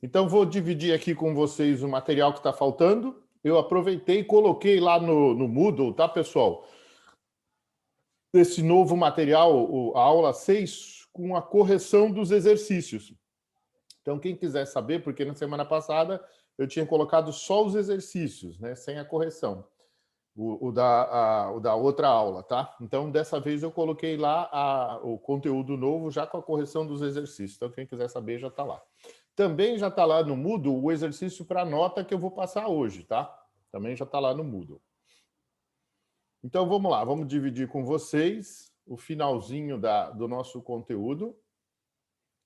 Então, vou dividir aqui com vocês o material que está faltando. Eu aproveitei e coloquei lá no Moodle, tá, pessoal? Esse novo material, a aula 6, com a correção dos exercícios. Então, quem quiser saber, porque na semana passada eu tinha colocado só os exercícios, né, sem a correção, o da outra aula, tá? Então, dessa vez eu coloquei lá o conteúdo novo já com a correção dos exercícios. Então, quem quiser saber já está lá. Também já está lá no Moodle o exercício para nota que eu vou passar hoje, tá? Também já está lá no Moodle. Então, vamos lá, vamos dividir com vocês o finalzinho do nosso conteúdo.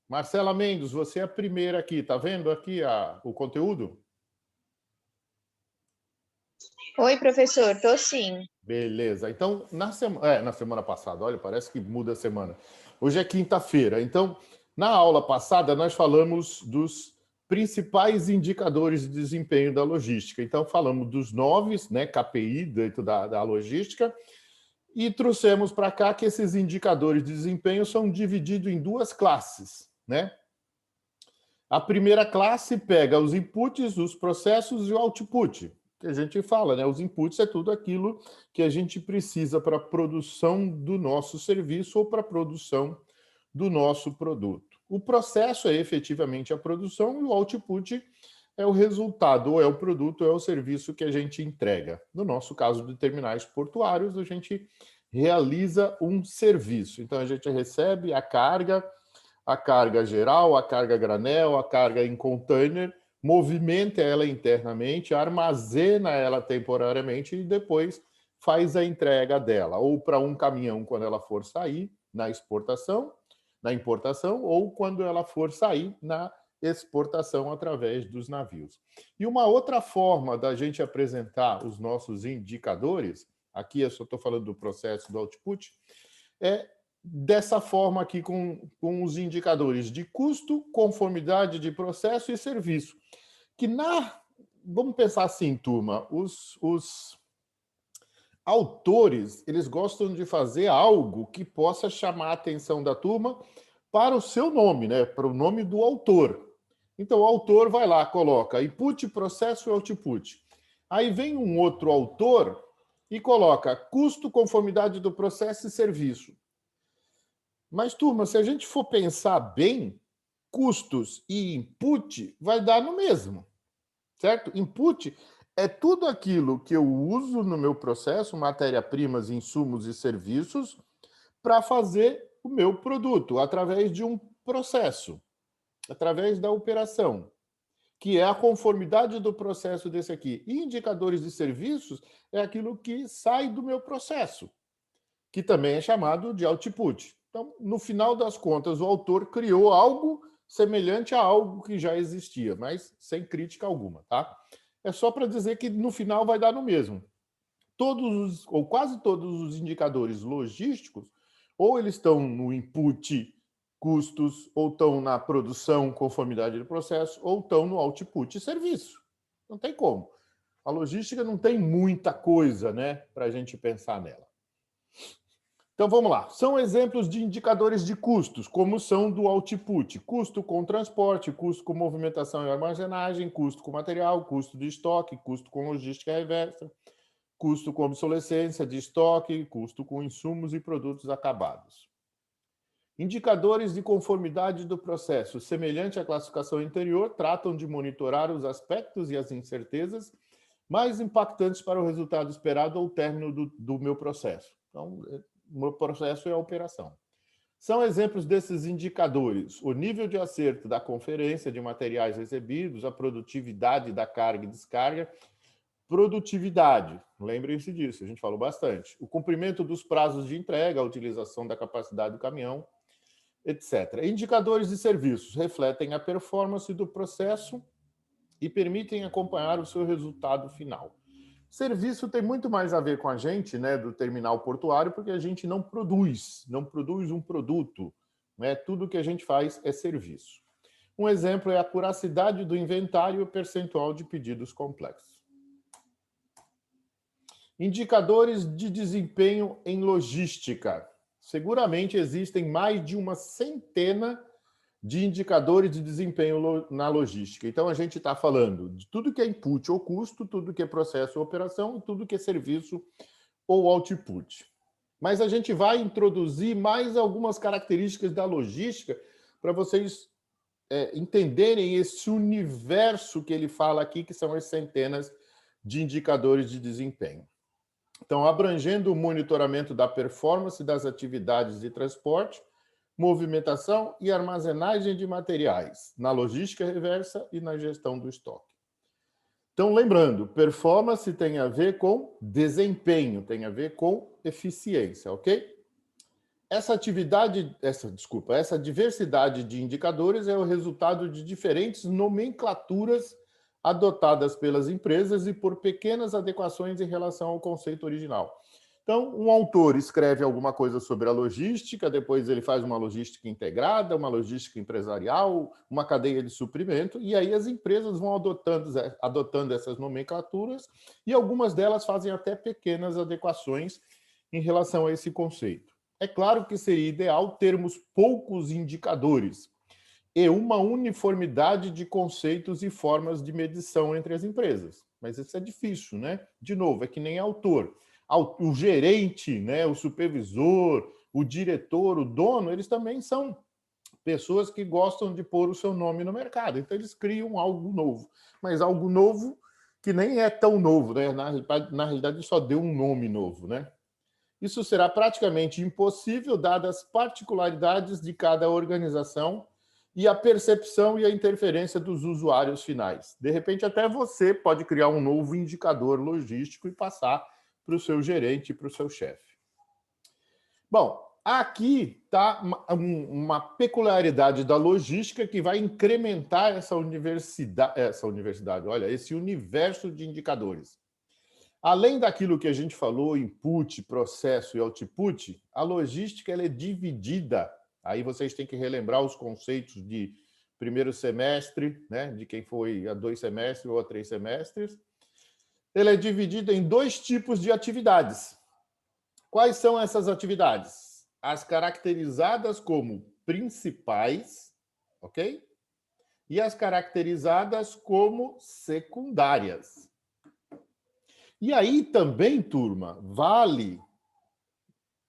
Marcela Mendes, você é a primeira aqui, tá vendo aqui o conteúdo? Oi, professor, tô sim. Beleza. Então, na semana passada, olha, parece que muda a semana. Hoje é quinta-feira. Então, na aula passada, nós falamos dos principais indicadores de desempenho da logística. Então, falamos dos 9, né, KPI, dentro da logística, e trouxemos para cá que esses indicadores de desempenho são divididos em duas classes, né? A primeira classe pega os inputs, os processos e o output, que a gente fala, né? Os inputs é tudo aquilo que a gente precisa para a produção do nosso serviço ou para a produção do nosso produto. O processo é efetivamente a produção e o output é o resultado, ou é o produto, ou é o serviço que a gente entrega. No nosso caso de terminais portuários, a gente realiza um serviço. Então, a gente recebe a carga geral, a carga granel, a carga em container, movimenta ela internamente, armazena ela temporariamente e depois faz a entrega dela, ou para um caminhão quando ela for sair na importação, ou quando ela for sair na exportação através dos navios. E uma outra forma da gente apresentar os nossos indicadores, aqui eu só estou falando do processo do output, é dessa forma aqui com os indicadores de custo, conformidade de processo e serviço. Que vamos pensar assim, turma, os autores, eles gostam de fazer algo que possa chamar a atenção da turma para o seu nome, né? Para o nome do autor. Então, o autor vai lá, coloca input, processo e output. Aí vem um outro autor e coloca custo, conformidade do processo e serviço. Mas, turma, se a gente for pensar bem, custos e input vai dar no mesmo, certo? Input é tudo aquilo que eu uso no meu processo, matéria-primas, insumos e serviços, para fazer o meu produto, através de um processo, através da operação, que é a conformidade do processo desse aqui. E indicadores de serviços é aquilo que sai do meu processo, que também é chamado de output. Então, no final das contas, o autor criou algo semelhante a algo que já existia, mas sem crítica alguma, tá? É só para dizer que no final vai dar no mesmo. Todos ou quase todos os indicadores logísticos, ou eles estão no input, custos, ou estão na produção, conformidade do processo, ou estão no output, serviço. Não tem como. A logística não tem muita coisa, né, para a gente pensar nela. Então, vamos lá. São exemplos de indicadores de custos, como são do output. Custo com transporte, custo com movimentação e armazenagem, custo com material, custo de estoque, custo com logística reversa, custo com obsolescência de estoque, custo com insumos e produtos acabados. Indicadores de conformidade do processo, semelhante à classificação anterior, tratam de monitorar os aspectos e as incertezas mais impactantes para o resultado esperado ou término do meu processo. Então, o meu processo é a operação. São exemplos desses indicadores: o nível de acerto da conferência de materiais recebidos, a produtividade da carga e descarga, produtividade, lembrem-se disso, a gente falou bastante, o cumprimento dos prazos de entrega, a utilização da capacidade do caminhão, etc. Indicadores de serviços refletem a performance do processo e permitem acompanhar o seu resultado final. Serviço tem muito mais a ver com a gente, né, do terminal portuário, porque a gente não produz um produto, né? Tudo que a gente faz é serviço. Um exemplo é a curacidade do inventário e o percentual de pedidos complexos. Indicadores de desempenho em logística. Seguramente existem mais de uma centena de indicadores de desempenho na logística. Então, a gente está falando de tudo que é input ou custo, tudo que é processo ou operação, e tudo que é serviço ou output. Mas a gente vai introduzir mais algumas características da logística para vocês entenderem esse universo que ele fala aqui, que são as centenas de indicadores de desempenho. Então, abrangendo o monitoramento da performance das atividades de transporte, movimentação e armazenagem de materiais, na logística reversa e na gestão do estoque. Então, lembrando, performance tem a ver com desempenho, tem a ver com eficiência, ok? Essa diversidade de indicadores é o resultado de diferentes nomenclaturas adotadas pelas empresas e por pequenas adequações em relação ao conceito original. Então, um autor escreve alguma coisa sobre a logística, depois ele faz uma logística integrada, uma logística empresarial, uma cadeia de suprimento, e aí as empresas vão adotando essas nomenclaturas, e algumas delas fazem até pequenas adequações em relação a esse conceito. É claro que seria ideal termos poucos indicadores e uma uniformidade de conceitos e formas de medição entre as empresas, mas isso é difícil, né? De novo, é que nem autor. O gerente, né, o supervisor, o diretor, o dono, eles também são pessoas que gostam de pôr o seu nome no mercado. Então, eles criam algo novo. Mas algo novo que nem é tão novo, né? Na realidade, só deu um nome novo, né? Isso será praticamente impossível, dadas as particularidades de cada organização e a percepção e a interferência dos usuários finais. De repente, até você pode criar um novo indicador logístico e passar para o seu gerente e para o seu chefe. Bom, aqui está uma peculiaridade da logística que vai incrementar essa universidade, olha, esse universo de indicadores. Além daquilo que a gente falou, input, processo e output, a logística ela é dividida. Aí vocês têm que relembrar os conceitos de primeiro semestre, né, de quem foi há 2 semestres ou há 3 semestres. Ela é dividida em 2 tipos de atividades. Quais são essas atividades? As caracterizadas como principais, ok? E as caracterizadas como secundárias. E aí também, turma, vale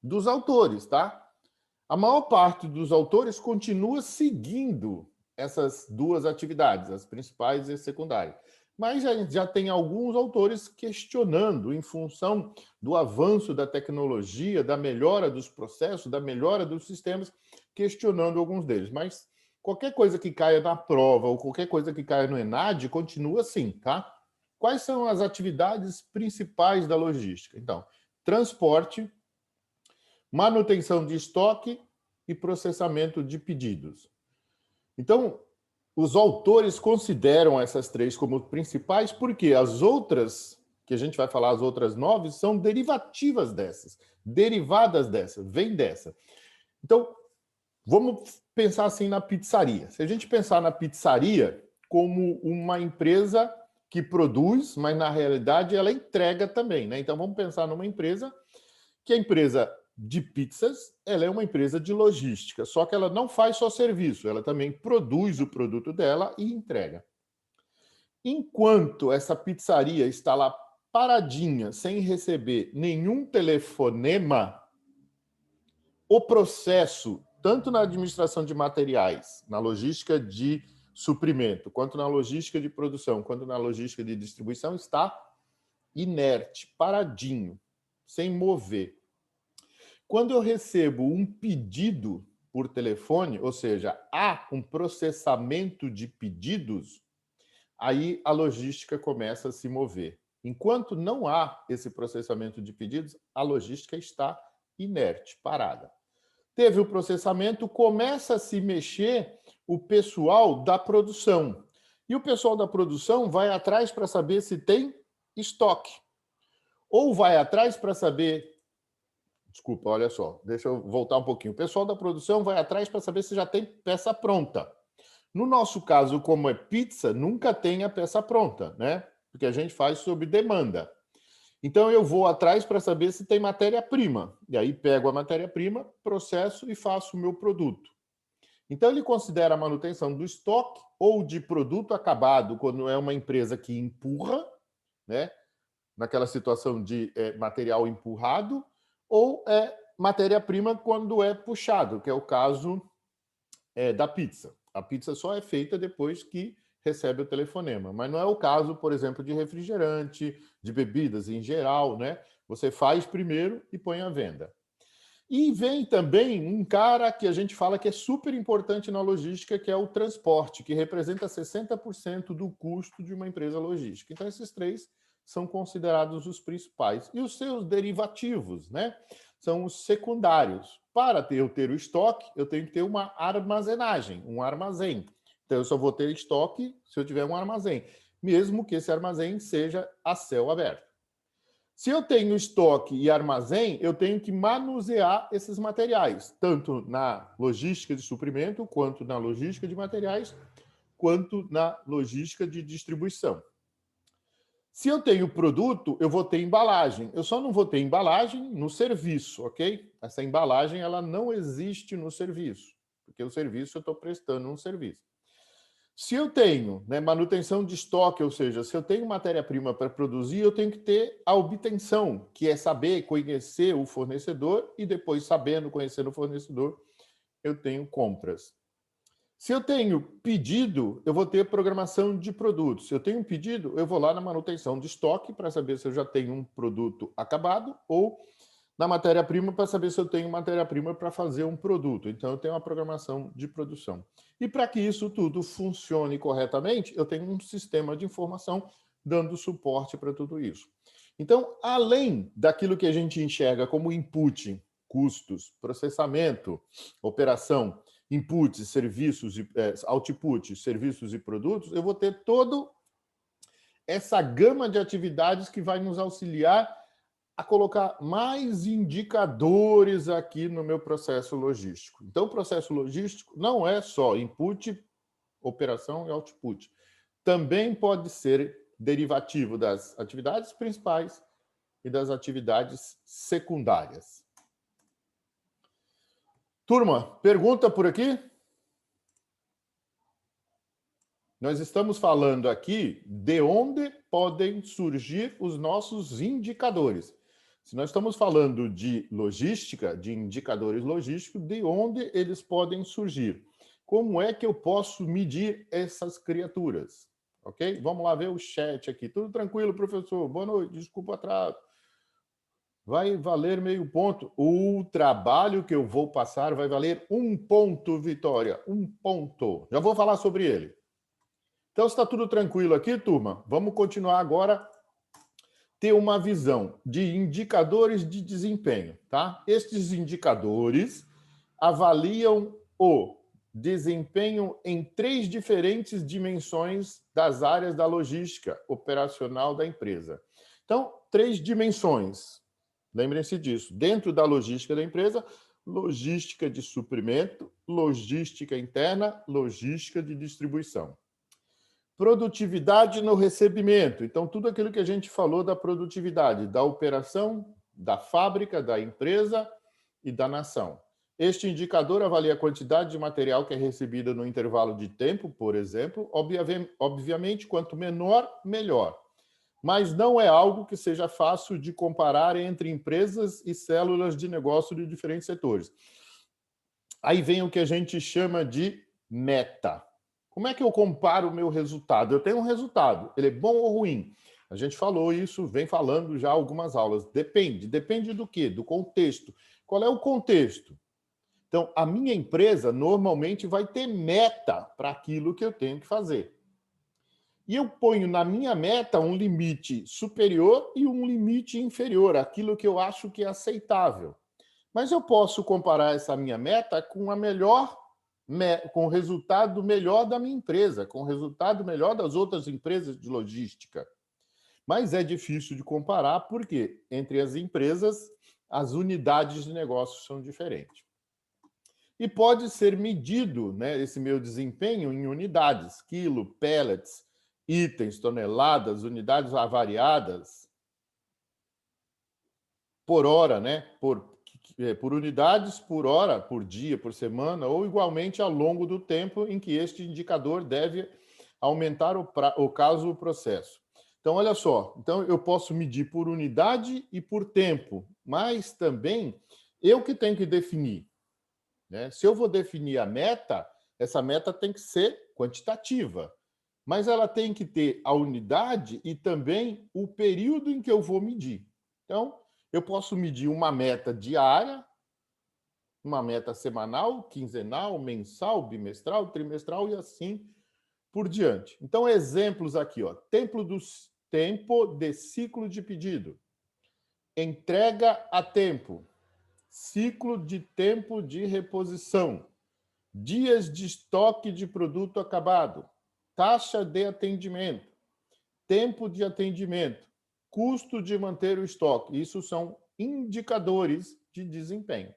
dos autores, tá? A maior parte dos autores continua seguindo essas 2 atividades, as principais e as secundárias. Mas já tem alguns autores questionando, em função do avanço da tecnologia, da melhora dos processos, da melhora dos sistemas, questionando alguns deles. Mas qualquer coisa que caia na prova ou qualquer coisa que caia no ENAD continua assim, tá? Quais são as atividades principais da logística? Então, transporte, manutenção de estoque e processamento de pedidos. Então, os autores consideram essas 3 como principais, porque as outras, que a gente vai falar, as outras 9, são derivativas dessas, derivadas dessa, vem dessa. Então, vamos pensar assim na pizzaria. Se a gente pensar na pizzaria como uma empresa que produz, mas na realidade ela entrega também, né? Então, vamos pensar numa empresa que a empresa de pizzas, ela é uma empresa de logística, só que ela não faz só serviço, ela também produz o produto dela e entrega. Enquanto essa pizzaria está lá paradinha, sem receber nenhum telefonema, o processo, tanto na administração de materiais, na logística de suprimento, quanto na logística de produção, quanto na logística de distribuição, está inerte, paradinho, sem mover. Quando eu recebo um pedido por telefone, ou seja, há um processamento de pedidos, aí a logística começa a se mover. Enquanto não há esse processamento de pedidos, a logística está inerte, parada. Teve o processamento, começa a se mexer o pessoal da produção. E o pessoal da produção vai atrás para saber se tem estoque. Ou vai atrás para saber... Desculpa, olha só, deixa eu voltar um pouquinho. O pessoal da produção vai atrás para saber se já tem peça pronta. No nosso caso, como é pizza, nunca tem a peça pronta, né? Porque a gente faz sob demanda. Então, eu vou atrás para saber se tem matéria-prima. E aí, pego a matéria-prima, processo e faço o meu produto. Então, ele considera a manutenção do estoque ou de produto acabado quando é uma empresa que empurra, né? Naquela situação de material empurrado, ou matéria-prima quando é puxado, que é o caso da pizza. A pizza só é feita depois que recebe o telefonema, mas não é o caso, por exemplo, de refrigerante, de bebidas em geral, né? Você faz primeiro e põe à venda. E vem também um cara que a gente fala que é super importante na logística, que é o transporte, que representa 60% do custo de uma empresa logística. Então, esses três são considerados os principais. E os seus derivativos, né? São os secundários. Para eu ter o estoque, eu tenho que ter uma armazenagem, um armazém. Então, eu só vou ter estoque se eu tiver um armazém, mesmo que esse armazém seja a céu aberto. Se eu tenho estoque e armazém, eu tenho que manusear esses materiais, tanto na logística de suprimento, quanto na logística de materiais, quanto na logística de distribuição. Se eu tenho produto, eu vou ter embalagem. Eu só não vou ter embalagem no serviço, ok? Essa embalagem ela não existe no serviço, porque o serviço eu estou prestando um serviço. Se eu tenho manutenção de estoque, ou seja, se eu tenho matéria-prima para produzir, eu tenho que ter a obtenção, que é saber conhecer o fornecedor e depois, sabendo conhecer o fornecedor, eu tenho compras. Se eu tenho pedido, eu vou ter programação de produtos. Se eu tenho um pedido, eu vou lá na manutenção de estoque para saber se eu já tenho um produto acabado ou na matéria-prima para saber se eu tenho matéria-prima para fazer um produto. Então, eu tenho uma programação de produção. E para que isso tudo funcione corretamente, eu tenho um sistema de informação dando suporte para tudo isso. Então, além daquilo que a gente enxerga como input, custos, processamento, operação, input, serviços, output, serviços e produtos, eu vou ter toda essa gama de atividades que vai nos auxiliar a colocar mais indicadores aqui no meu processo logístico. Então, o processo logístico não é só input, operação e output. Também pode ser derivativo das atividades principais e das atividades secundárias. Turma, pergunta por aqui? Nós estamos falando aqui de onde podem surgir os nossos indicadores. Se nós estamos falando de logística, de indicadores logísticos, de onde eles podem surgir? Como é que eu posso medir essas criaturas? Ok? Vamos lá ver o chat aqui. Tudo tranquilo, professor? Boa noite, desculpa o atraso. Vai valer meio ponto. O trabalho que eu vou passar vai valer 1 ponto, Vitória. 1 ponto. Já vou falar sobre ele. Então, está tudo tranquilo aqui, turma? Vamos continuar agora ter uma visão de indicadores de desempenho, tá? Estes indicadores avaliam o desempenho em 3 diferentes dimensões das áreas da logística operacional da empresa. Então, 3 dimensões. Lembrem-se disso. Dentro da logística da empresa, logística de suprimento, logística interna, logística de distribuição. Produtividade no recebimento. Então, tudo aquilo que a gente falou da produtividade, da operação, da fábrica, da empresa e da nação. Este indicador avalia a quantidade de material que é recebida no intervalo de tempo, por exemplo. Obviamente, quanto menor, melhor. Mas não é algo que seja fácil de comparar entre empresas e células de negócio de diferentes setores. Aí vem o que a gente chama de meta. Como é que eu comparo o meu resultado? Eu tenho um resultado, ele é bom ou ruim? A gente falou isso, vem falando já algumas aulas. Depende do quê? Do contexto. Qual é o contexto? Então, a minha empresa normalmente vai ter meta para aquilo que eu tenho que fazer. E eu ponho na minha meta um limite superior e um limite inferior, aquilo que eu acho que é aceitável. Mas eu posso comparar essa minha meta com com o resultado melhor da minha empresa, com o resultado melhor das outras empresas de logística. Mas é difícil de comparar porque entre as empresas as unidades de negócio são diferentes. E pode ser medido, esse meu desempenho em unidades, quilo, pellets, itens, toneladas, unidades avariadas, por hora, por por unidades, por hora, por dia, por semana, ou igualmente ao longo do tempo em que este indicador deve aumentar o caso o processo. Então, olha só, então eu posso medir por unidade e por tempo, mas também eu que tenho que definir, né? Se eu vou definir a meta, essa meta tem que ser quantitativa, mas ela tem que ter a unidade e também o período em que eu vou medir. Então, eu posso medir uma meta diária, uma meta semanal, quinzenal, mensal, bimestral, trimestral e assim por diante. Então, exemplos aqui, ó. Tempo de ciclo de pedido. Entrega a tempo. Ciclo de tempo de reposição. Dias de estoque de produto acabado. Taxa de atendimento. Tempo de atendimento. Custo de manter o estoque. Isso são indicadores de desempenho.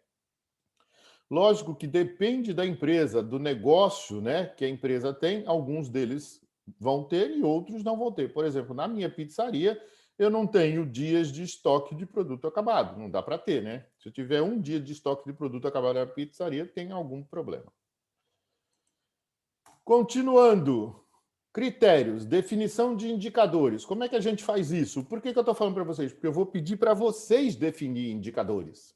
Lógico que depende da empresa, do negócio, né, que a empresa tem, alguns deles vão ter e outros não vão ter. Por exemplo, na minha pizzaria, eu não tenho dias de estoque de produto acabado, não dá para ter, né? Se eu tiver um dia de estoque de produto acabado na pizzaria, tem algum problema. Continuando, critérios, definição de indicadores. Como é que a gente faz isso? Por que eu estou falando para vocês? Porque eu vou pedir para vocês definir indicadores,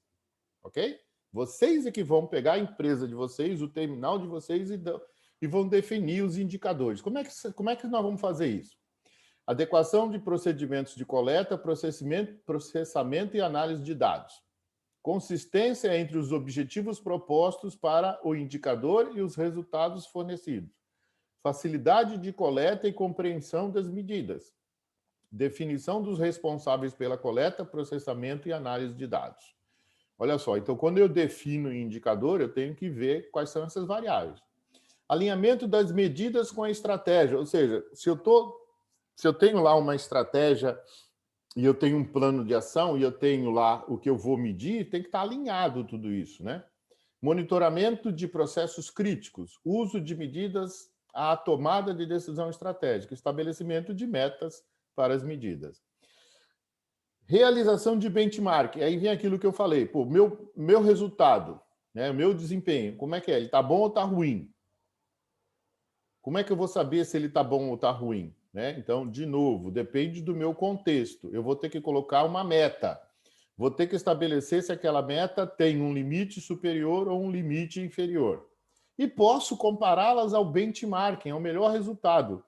ok? Vocês é que vão pegar a empresa de vocês, o terminal de vocês e vão definir os indicadores. Como é que nós vamos fazer isso? Adequação de procedimentos de coleta, processamento e análise de dados. Consistência entre os objetivos propostos para o indicador e os resultados fornecidos. Facilidade de coleta e compreensão das medidas. Definição dos responsáveis pela coleta, processamento e análise de dados. Olha só, então quando eu defino o indicador, eu tenho que ver quais são essas variáveis. Alinhamento das medidas com a estratégia, ou seja, se eu tenho lá uma estratégia e eu tenho um plano de ação e eu tenho lá o que eu vou medir, tem que estar alinhado tudo isso, né? Monitoramento de processos críticos, uso de medidas à tomada de decisão estratégica, estabelecimento de metas para as medidas. Realização de benchmark, aí vem aquilo que eu falei, pô, meu resultado, né, meu desempenho, como é que é? Ele está bom ou está ruim? Como é que eu vou saber se ele está bom ou está ruim? Né? Então, de novo, depende do meu contexto. Eu vou ter que colocar uma meta. Vou ter que estabelecer se aquela meta tem um limite superior ou um limite inferior. E posso compará-las ao benchmarking, ao melhor resultado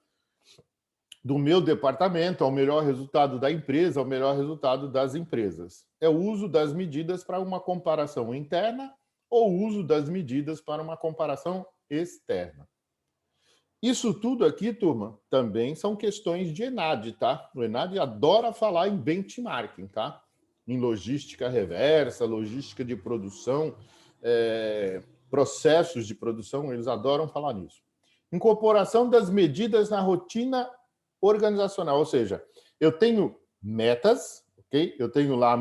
do meu departamento, ao melhor resultado da empresa, ao melhor resultado das empresas. É o uso das medidas para uma comparação interna ou o uso das medidas para uma comparação externa. Isso tudo aqui, turma, também são questões de ENAD, tá? O ENAD adora falar em benchmarking, tá? Em logística reversa, logística de produção, processos de produção, eles adoram falar nisso. Incorporação das medidas na rotina organizacional, ou seja, eu tenho metas, ok? Eu tenho lá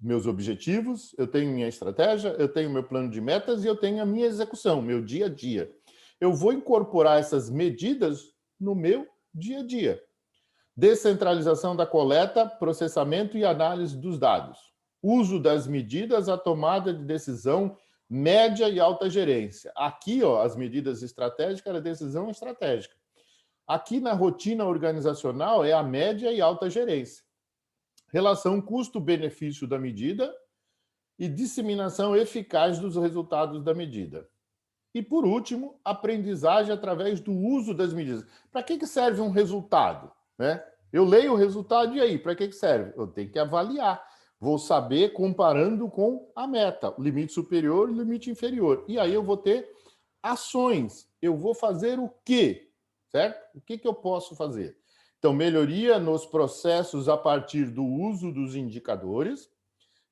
meus objetivos, eu tenho minha estratégia, eu tenho meu plano de metas e eu tenho a minha execução, meu dia a dia. Eu vou incorporar essas medidas no meu dia a dia. Descentralização da coleta, processamento e análise dos dados. Uso das medidas, a tomada de decisão, média e alta gerência. Aqui, ó, as medidas estratégicas, a decisão estratégica. Aqui na rotina organizacional é a média e alta gerência. Relação custo-benefício da medida e disseminação eficaz dos resultados da medida. E, por último, aprendizagem através do uso das medidas. Para que serve um resultado? Né? Eu leio o resultado e aí, para que serve? Eu tenho que avaliar. Vou saber comparando com a meta, o limite superior e o limite inferior. E aí eu vou ter ações. Eu vou fazer o quê? Certo? O que eu posso fazer? Então, melhoria nos processos a partir do uso dos indicadores,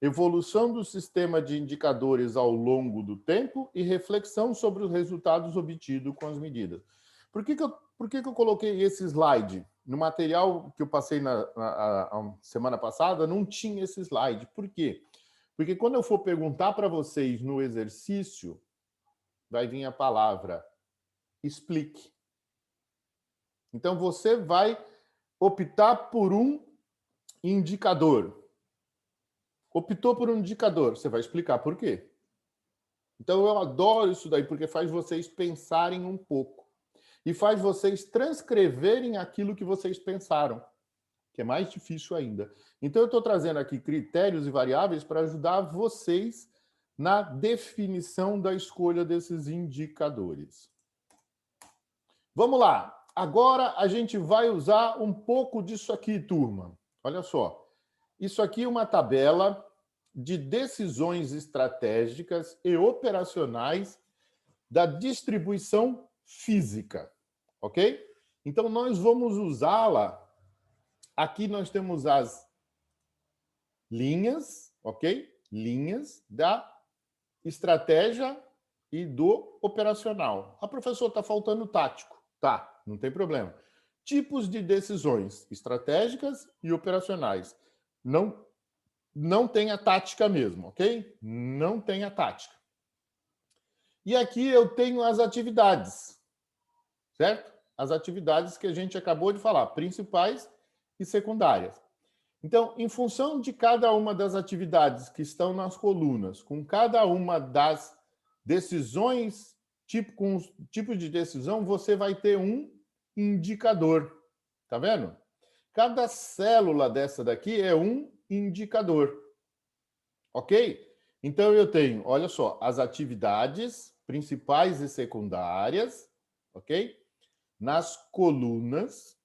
evolução do sistema de indicadores ao longo do tempo e reflexão sobre os resultados obtidos com as medidas. Por que eu coloquei esse slide? No material que eu passei a semana passada, não tinha esse slide. Por quê? Porque quando eu for perguntar para vocês no exercício, vai vir a palavra explique. Então, você vai optar por um indicador. Optou por um indicador, você vai explicar por quê. Então, eu adoro isso daí, porque faz vocês pensarem um pouco. E faz vocês transcreverem aquilo que vocês pensaram, que é mais difícil ainda. Então, eu estou trazendo aqui critérios e variáveis para ajudar vocês na definição da escolha desses indicadores. Vamos lá. Agora, a gente vai usar um pouco disso aqui, turma. Olha só. Isso aqui é uma tabela de decisões estratégicas e operacionais da distribuição física, ok? Então, nós vamos usá-la. Aqui nós temos as linhas, ok? Linhas da estratégia e do operacional. A professora está faltando tático. Tá, não tem problema. Tipos de decisões estratégicas e operacionais. Não tem a tática mesmo, ok? Não tem a tática. E aqui eu tenho as atividades, certo? As atividades que a gente acabou de falar, principais e secundárias. Então, em função de cada uma das atividades que estão nas colunas, com cada uma das decisões, com os tipos de decisão, você vai ter um indicador. Tá vendo? Cada célula dessa daqui é um indicador. Ok? Então, eu tenho, olha só, as atividades principais e secundárias, ok? Nas colunas.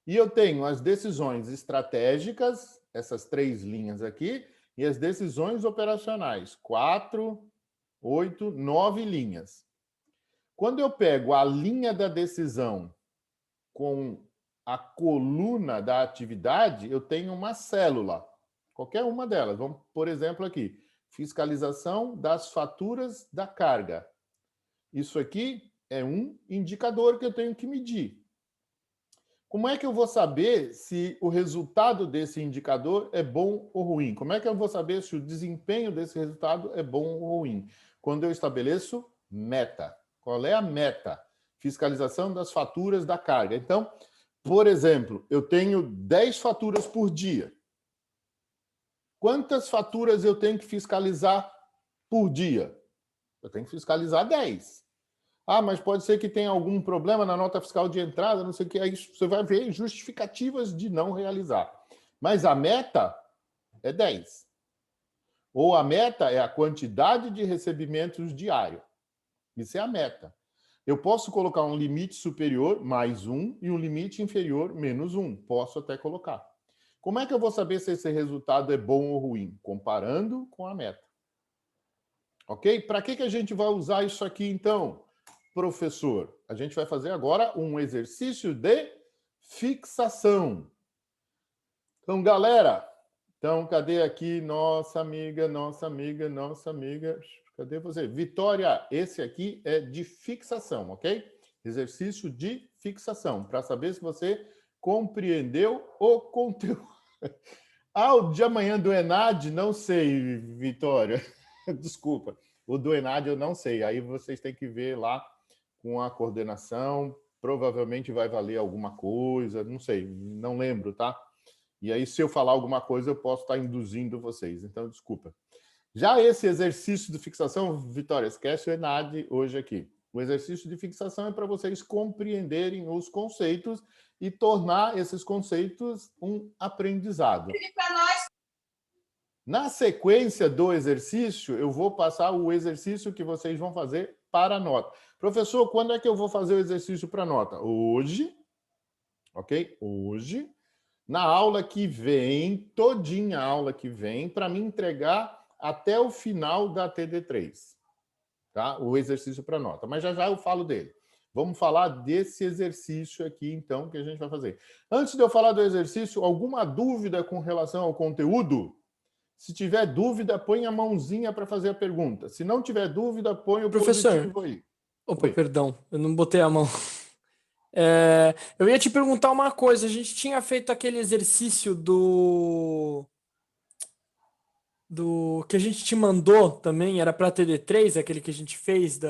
E eu tenho as decisões estratégicas, essas 3 linhas aqui, e as decisões operacionais, 4, 8, 9 linhas. Quando eu pego a linha da decisão com a coluna da atividade, eu tenho uma célula, qualquer uma delas. Vamos, por exemplo, aqui, fiscalização das faturas da carga. Isso aqui é um indicador que eu tenho que medir. Como é que eu vou saber se o resultado desse indicador é bom ou ruim? Como é que eu vou saber se o desempenho desse resultado é bom ou ruim? Quando eu estabeleço meta. Qual é a meta? Fiscalização das faturas da carga. Então, por exemplo, eu tenho 10 faturas por dia. Quantas faturas eu tenho que fiscalizar por dia? Eu tenho que fiscalizar 10. Ah, mas pode ser que tenha algum problema na nota fiscal de entrada, não sei o que. Aí você vai ver justificativas de não realizar. Mas a meta é 10. Ou a meta é a quantidade de recebimentos diário. Isso é a meta. Eu posso colocar um limite superior, mais 1, e um limite inferior, menos 1. Posso até colocar. Como é que eu vou saber se esse resultado é bom ou ruim? Comparando com a meta. Ok? Para que a gente vai usar isso aqui, então, professor? A gente vai fazer agora um exercício de fixação. Então, galera, cadê aqui nossa amiga? Cadê você? Vitória, esse aqui é de fixação, ok? Exercício de fixação, para saber se você compreendeu o conteúdo. Ah, o de amanhã do ENAD, não sei, Vitória. Desculpa. O do ENAD eu não sei. Aí vocês têm que ver lá com a coordenação. Provavelmente vai valer alguma coisa, não sei, não lembro, tá? E aí, se eu falar alguma coisa, eu posso estar induzindo vocês. Então, desculpa. Já esse exercício de fixação, Vitória, esquece o ENAD hoje aqui. O exercício de fixação é para vocês compreenderem os conceitos e tornar esses conceitos um aprendizado. Na sequência do exercício, eu vou passar o exercício que vocês vão fazer para a nota. Professor, quando é que eu vou fazer o exercício para a nota? Hoje, ok? Hoje, na aula que vem, todinha a aula que vem, para me entregar até o final da TD3, tá? O exercício para nota. Mas já eu falo dele. Vamos falar desse exercício aqui, então, que a gente vai fazer. Antes de eu falar do exercício, alguma dúvida com relação ao conteúdo? Se tiver dúvida, põe a mãozinha para fazer a pergunta. Se não tiver dúvida, põe o positivo aí. Opa, perdão, eu não botei a mão. Eu ia te perguntar uma coisa. A gente tinha feito aquele exercício do que a gente te mandou também, era para TD3, aquele que a gente fez.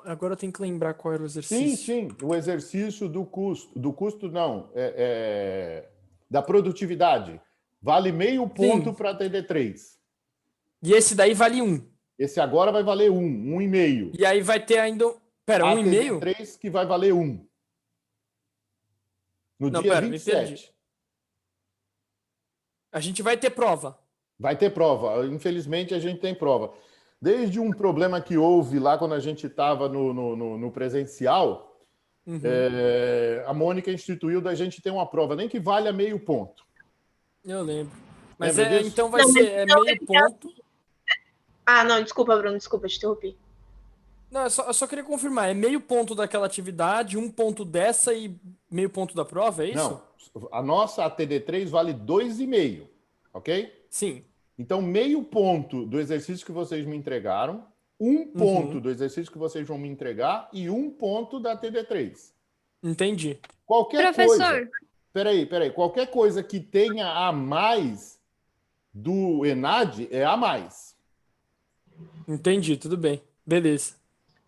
Agora eu tenho que lembrar qual era o exercício. Sim, o exercício do custo. Do custo, não. Da produtividade. Vale meio ponto para TD3. E esse daí vale 1. Esse agora vai valer 1,5. E aí vai ter ainda. Pera, A 1,5? TD3 que vai valer 1. No Não, dia pera, me perdi. 27. A gente vai ter prova. Vai ter prova. Infelizmente, a gente tem prova. Desde um problema que houve lá quando a gente estava no presencial, a Mônica instituiu da gente ter uma prova, nem que valha meio ponto. Eu lembro. Mas Lembra disso? então vai Não, mas ser então meio ponto. Ah, não, desculpa, Bruno, desculpa, te interrompi. Não, eu só queria confirmar. É meio ponto daquela atividade, 1 ponto dessa e meio ponto da prova, é isso? Não. A nossa ATD3 vale 2,5, ok? Sim. Então, meio ponto do exercício que vocês me entregaram, 1 ponto do exercício que vocês vão me entregar e 1 ponto da TD3. Entendi. Qualquer Professor, coisa. Peraí. Qualquer coisa que tenha a mais do ENAD é a mais. Entendi, tudo bem. Beleza.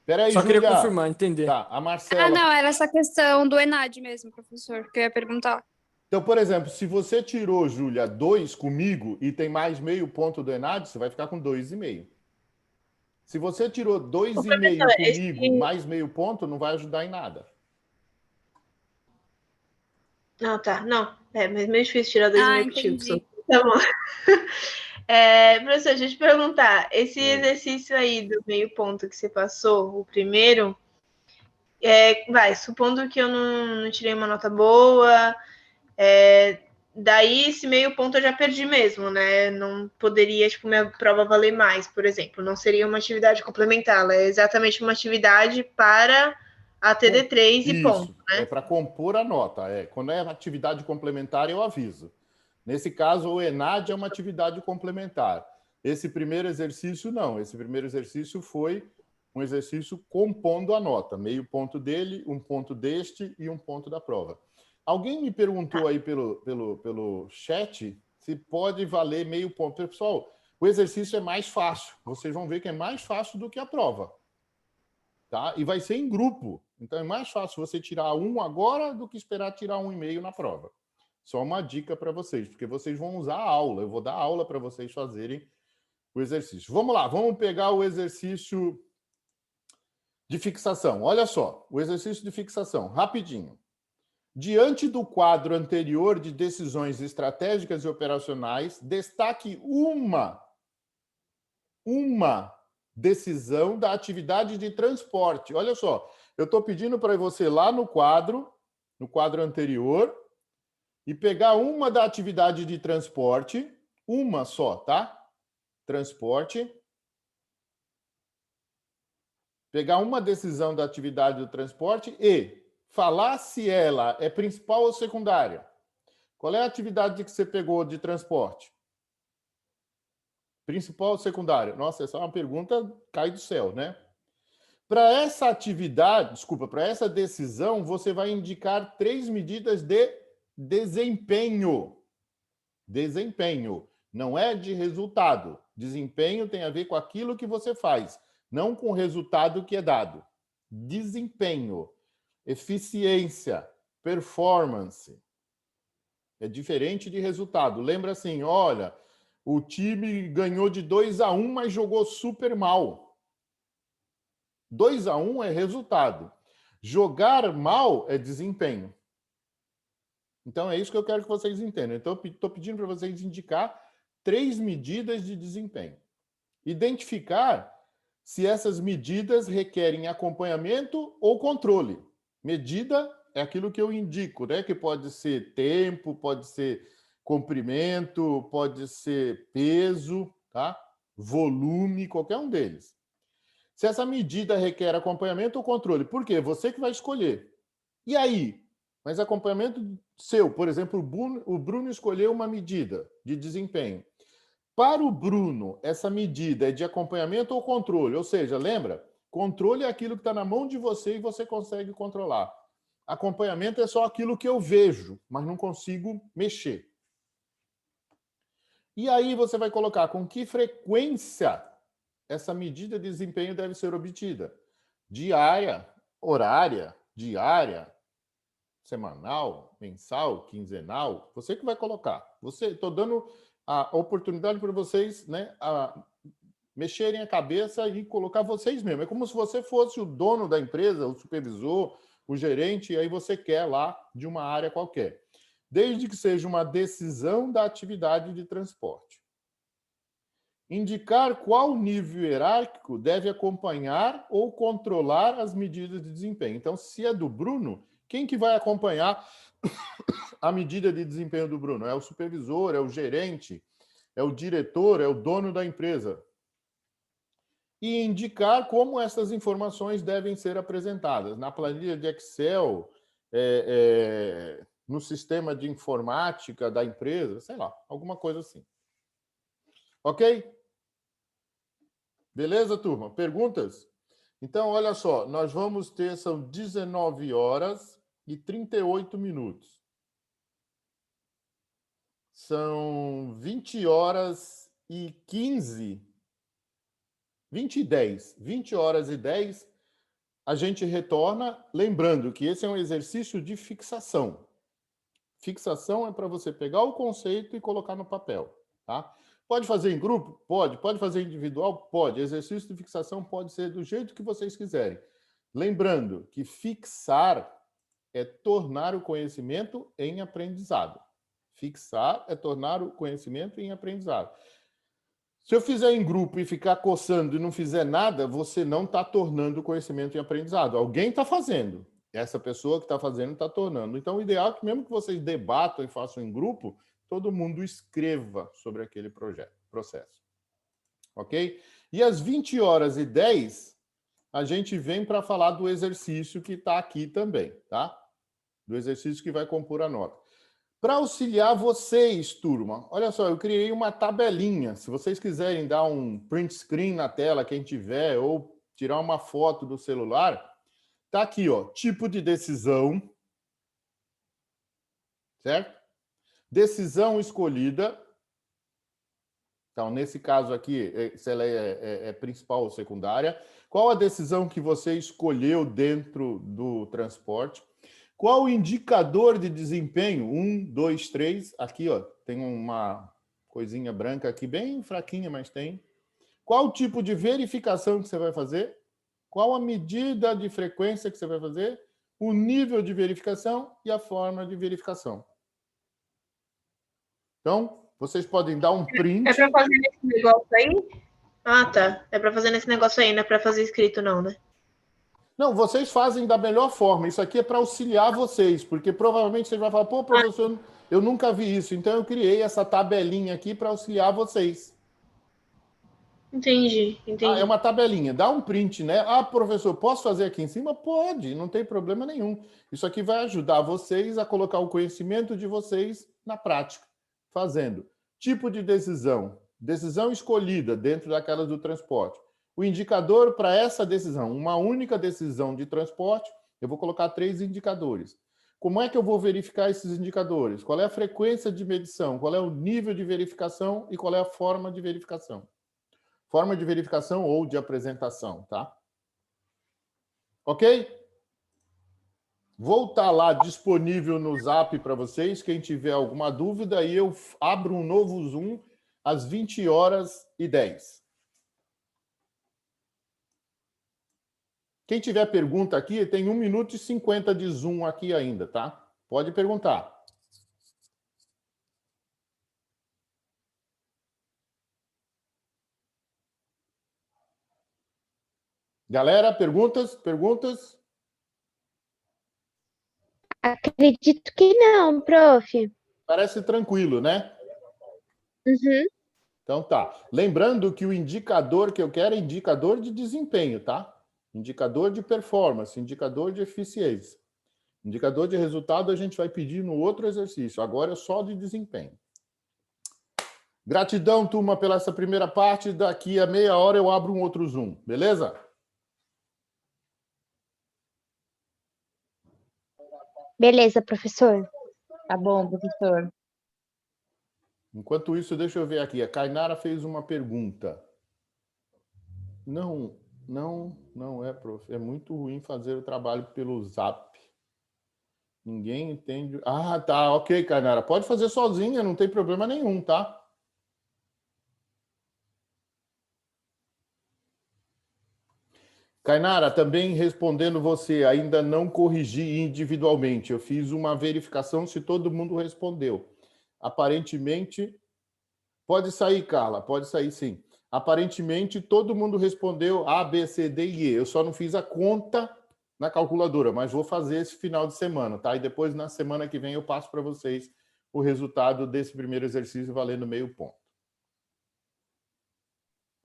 Peraí, Só queria Júlia. confirmar, entender. Tá, a Marcela. não, era essa questão do ENAD mesmo, professor, que eu ia perguntar. Então, por exemplo, se você tirou, Júlia, 2 comigo e tem mais meio ponto do ENAD, você vai ficar com 2,5. Se você tirou 2,5 comigo, mais meio ponto, não vai ajudar em nada. Não, tá. Não, mas meio difícil tirar 2,5 contigo. Entendi. Tá bom. Professor, deixa eu te perguntar. Esse exercício aí do meio ponto que você passou, o primeiro, supondo que eu não tirei uma nota boa, daí esse meio ponto eu já perdi mesmo, né? Não poderia, tipo, minha prova valer mais, por exemplo. Não seria uma atividade complementar, ela é exatamente uma atividade para a TD3 e ponto, né? É para compor a nota. Quando é atividade complementar, eu aviso. Nesse caso, o ENAD é uma atividade complementar. Esse primeiro exercício, não. Esse primeiro exercício foi um exercício compondo a nota. Meio ponto dele, 1 ponto deste e 1 ponto da prova. Alguém me perguntou aí pelo chat se pode valer meio ponto. Pessoal, o exercício é mais fácil. Vocês vão ver que é mais fácil do que a prova. Tá? E vai ser em grupo. Então é mais fácil você tirar 1 agora do que esperar tirar 1,5 na prova. Só uma dica para vocês, porque vocês vão usar a aula. Eu vou dar aula para vocês fazerem o exercício. Vamos lá, vamos pegar o exercício de fixação. Olha só, o exercício de fixação, rapidinho. Diante do quadro anterior de decisões estratégicas e operacionais, destaque uma decisão da atividade de transporte. Olha só, eu estou pedindo para você lá no quadro anterior, e pegar uma da atividade de transporte, uma só, tá? Transporte. Pegar uma decisão da atividade do transporte e falar se ela é principal ou secundária. Qual é a atividade que você pegou de transporte? Principal ou secundária? Nossa, essa é uma pergunta cai do céu, né? Para essa atividade, para essa decisão, você vai indicar 3 medidas de desempenho. Desempenho. Não é de resultado. Desempenho tem a ver com aquilo que você faz, não com o resultado que é dado. Desempenho. Eficiência. Performance. É diferente de resultado. Lembra assim, olha, o time ganhou de 2-1, mas jogou super mal. 2-1 é resultado. Jogar mal é desempenho. Então, é isso que eu quero que vocês entendam. Então, eu estou pedindo para vocês indicar 3 medidas de desempenho. Identificar se essas medidas requerem acompanhamento ou controle. Medida é aquilo que eu indico, né? Que pode ser tempo, pode ser comprimento, pode ser peso, tá? Volume, qualquer um deles. Se essa medida requer acompanhamento ou controle, por quê? Você que vai escolher. E aí? Mas acompanhamento seu, por exemplo, o Bruno escolheu uma medida de desempenho. Para o Bruno, essa medida é de acompanhamento ou controle? Ou seja, lembra? Controle é aquilo que está na mão de você e você consegue controlar. Acompanhamento é só aquilo que eu vejo, mas não consigo mexer. E aí você vai colocar com que frequência essa medida de desempenho deve ser obtida. Diária, horária, diária, semanal, mensal, quinzenal, você que vai colocar. Estou dando a oportunidade para vocês, né, mexerem a cabeça e colocar vocês mesmos. É como se você fosse o dono da empresa, o supervisor, o gerente, e aí você quer lá de uma área qualquer. Desde que seja uma decisão da atividade de transporte. Indicar qual nível hierárquico deve acompanhar ou controlar as medidas de desempenho. Então, se é do Bruno, quem que vai acompanhar a medida de desempenho do Bruno? É o supervisor, é o gerente, é o diretor, é o dono da empresa. E indicar como essas informações devem ser apresentadas. Na planilha de Excel, no sistema de informática da empresa, sei lá, alguma coisa assim. Ok? Beleza, turma? Perguntas? Então, olha só, nós vamos ter, são 19 horas e 38 minutos. São 20 horas e 15, 20 e 10. 20 horas e 10, a gente retorna, lembrando que esse é um exercício de fixação. Fixação é para você pegar o conceito e colocar no papel, tá? Pode fazer em grupo? Pode. Pode fazer individual? Pode. Exercício de fixação pode ser do jeito que vocês quiserem. Lembrando que fixar é tornar o conhecimento em aprendizado. Fixar é tornar o conhecimento em aprendizado. Se eu fizer em grupo e ficar coçando e não fizer nada, você não está tornando o conhecimento em aprendizado. Alguém está fazendo. Essa pessoa que está fazendo está tornando. Então, o ideal é que mesmo que vocês debatam e façam em grupo, todo mundo escreva sobre aquele processo. Ok? E às 20 horas e 10, a gente vem para falar do exercício que está aqui também, tá? Do exercício que vai compor a nota. Para auxiliar vocês, turma, olha só, eu criei uma tabelinha. Se vocês quiserem dar um print screen na tela, quem tiver, ou tirar uma foto do celular, tá aqui, ó, tipo de decisão, certo? Decisão escolhida. Então, nesse caso aqui, se ela é principal ou secundária. Qual a decisão que você escolheu dentro do transporte? Qual o indicador de desempenho? 1, 2, 3. Aqui, ó, tem uma coisinha branca aqui, bem fraquinha, mas tem. Qual o tipo de verificação que você vai fazer? Qual a medida de frequência que você vai fazer? O nível de verificação e a forma de verificação. Então, vocês podem dar um print. É para fazer nesse negócio aí? Ah, tá. É para fazer nesse negócio aí, não é para fazer escrito não, né? Não, vocês fazem da melhor forma. Isso aqui é para auxiliar vocês, porque provavelmente vocês vão falar, pô, professor, eu nunca vi isso. Então, eu criei essa tabelinha aqui para auxiliar vocês. Entendi. É uma tabelinha. Dá um print, né? Ah, professor, posso fazer aqui em cima? Pode, não tem problema nenhum. Isso aqui vai ajudar vocês a colocar o conhecimento de vocês na prática, fazendo. Tipo de decisão. Decisão escolhida dentro daquelas do transporte. O indicador para essa decisão, uma única decisão de transporte, eu vou colocar 3 indicadores. Como é que eu vou verificar esses indicadores? Qual é a frequência de medição? Qual é o nível de verificação? E qual é a forma de verificação? Forma de verificação ou de apresentação, tá? Ok? Vou estar lá disponível no Zap para vocês. Quem tiver alguma dúvida, aí eu abro um novo Zoom às 20 horas e 10. Quem tiver pergunta aqui, tem 1 minuto e 50 de Zoom aqui ainda, tá? Pode perguntar. Galera, perguntas? Perguntas? Acredito que não, prof. Parece tranquilo, né? Uhum. Então tá. Lembrando que o indicador que eu quero é indicador de desempenho, tá? Indicador de performance, indicador de eficiência. Indicador de resultado a gente vai pedir no outro exercício. Agora é só de desempenho. Gratidão, turma, pela essa primeira parte. Daqui a meia hora eu abro um outro Zoom, beleza? Beleza, professor. Tá bom, professor. Enquanto isso, deixa eu ver aqui. A Kainara fez uma pergunta. Não é, prof. É muito ruim fazer o trabalho pelo Zap. Ninguém entende. Ah, tá. Ok, Kainara. Pode fazer sozinha, não tem problema nenhum, tá? Kainara, também respondendo você, ainda não corrigi individualmente. Eu fiz uma verificação se todo mundo respondeu. Aparentemente, pode sair, Carla, pode sair sim. Aparentemente, todo mundo respondeu A, B, C, D e E. Eu só não fiz a conta na calculadora, mas vou fazer esse final de semana, tá? E depois, na semana que vem, eu passo para vocês o resultado desse primeiro exercício valendo meio ponto.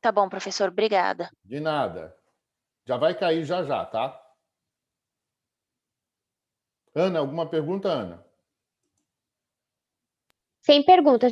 Tá bom, professor, obrigada. De nada. Já vai cair já já, tá? Ana, alguma pergunta, Ana? Sem perguntas.